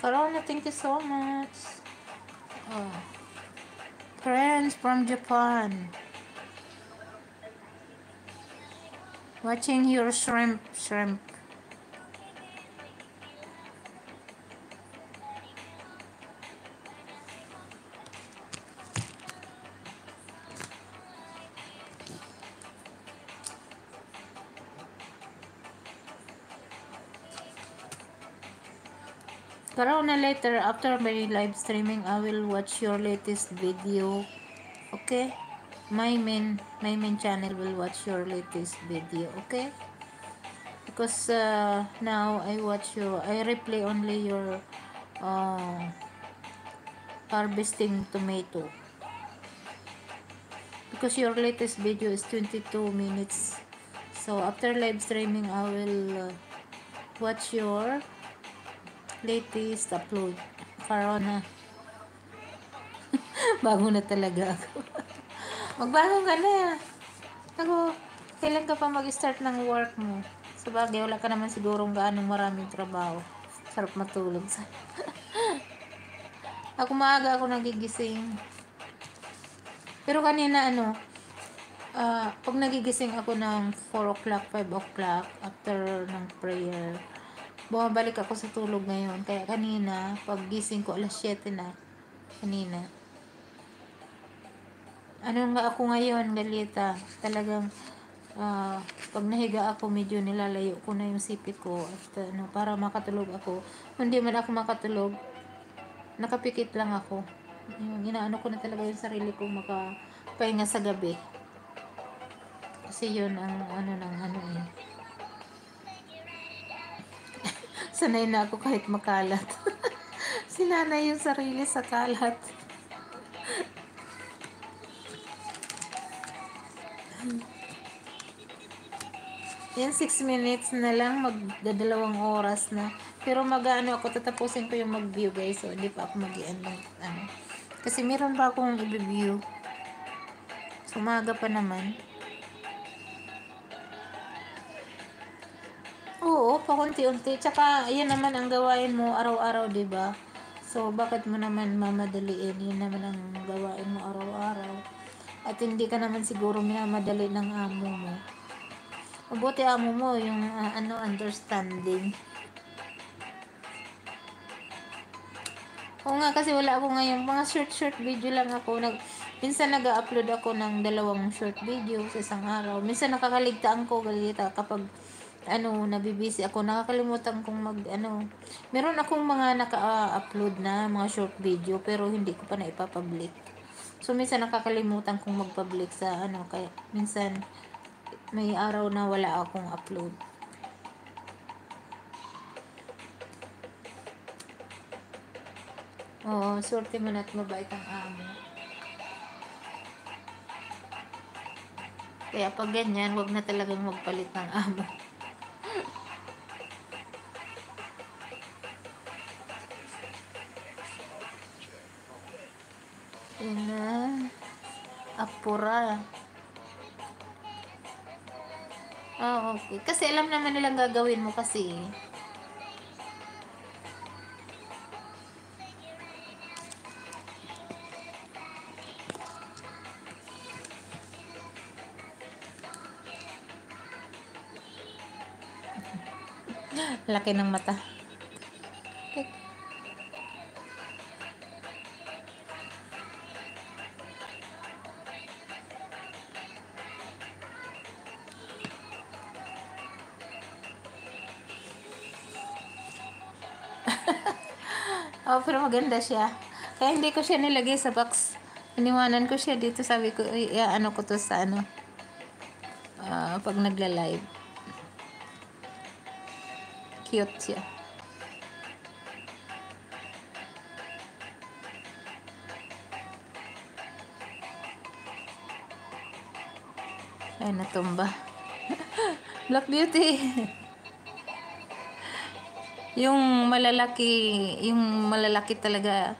Corona, thank you so much. Oh. Friends from Japan. Watching your shrimp. Corona, later after my live streaming, I will watch your latest video. Okay? My main channel will watch your latest video. Okay? Because now I replay only your uh, harvesting tomato. Because your latest video is 22 minutes. So after live streaming, I will watch your latest upload. Corona. Bago na talaga ako. Magbago ka na. Ako, kailan ka pa mag-start ng work mo? Sa bagay, wala ka naman sigurong gaanong maraming trabaho. Sarap matulog. Ako maaga ako nagigising. Pero kanina pag nagigising ako ng 4 o'clock, 5 o'clock, after ng prayer, bumabalik ako sa tulog ngayon. Kaya kanina, pag gising ko, alas 7 na. Kanina. Ano nga ako ngayon, Galita? Talagang, pag nahiga ako, medyo nilalayo ko na yung sipit ko. At, para makatulog ako. Hindi man ako makatulog, nakapikit lang ako. Yung inaano ko na talaga yung sarili ko makapahinga sa gabi. Kasi yun ang sanay na ako kahit makalat. Sinanay yung sarili sa kalat. Yan, 6 minutes na lang, magdadalawang oras na. Pero ako, tatapusin ko yung mag-view, guys. So, hindi pa ako mag-i-end ng Kasi meron pa akong i-view. Sumaga pa naman. Oo, pakunti-unti. Tsaka, yan naman ang gawain mo araw-araw, diba? So, bakit mo naman mamadaliin? Yun naman ang gawain mo araw-araw. At hindi ka naman siguro minamadali ng amo mo. Mabuti amo mo yung understanding. Oo nga, kasi wala ako ngayon. Mga short video lang ako. Minsan nag-upload ako ng 2 short video sa isang araw. Minsan nakakaligtaan ko, Galita, kapag nabibisi ako, nakakalimutan kong meron akong mga naka-upload na mga short video, pero hindi ko pa na ipapublic. So, minsan nakakalimutan kong mag-public sa kaya minsan may araw na wala akong upload. Oo, swerte mo na't mabait ang amo. Kaya pag ganyan, wag na talagang magpalit ng amo. Apura. Okay. Kasi alam naman nilang gagawin mo kasi. Laki ng mata. Pero maganda siya. Kaya hindi ko siya nilagay sa box. Iniwanan ko siya dito. Sabi ko, ko to sa pag nagla-live. Cute siya. Ay, natumba. Black Beauty. yung malalaki talaga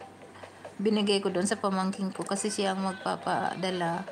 binigay ko doon sa pamangkin ko kasi siya ang magpapadala.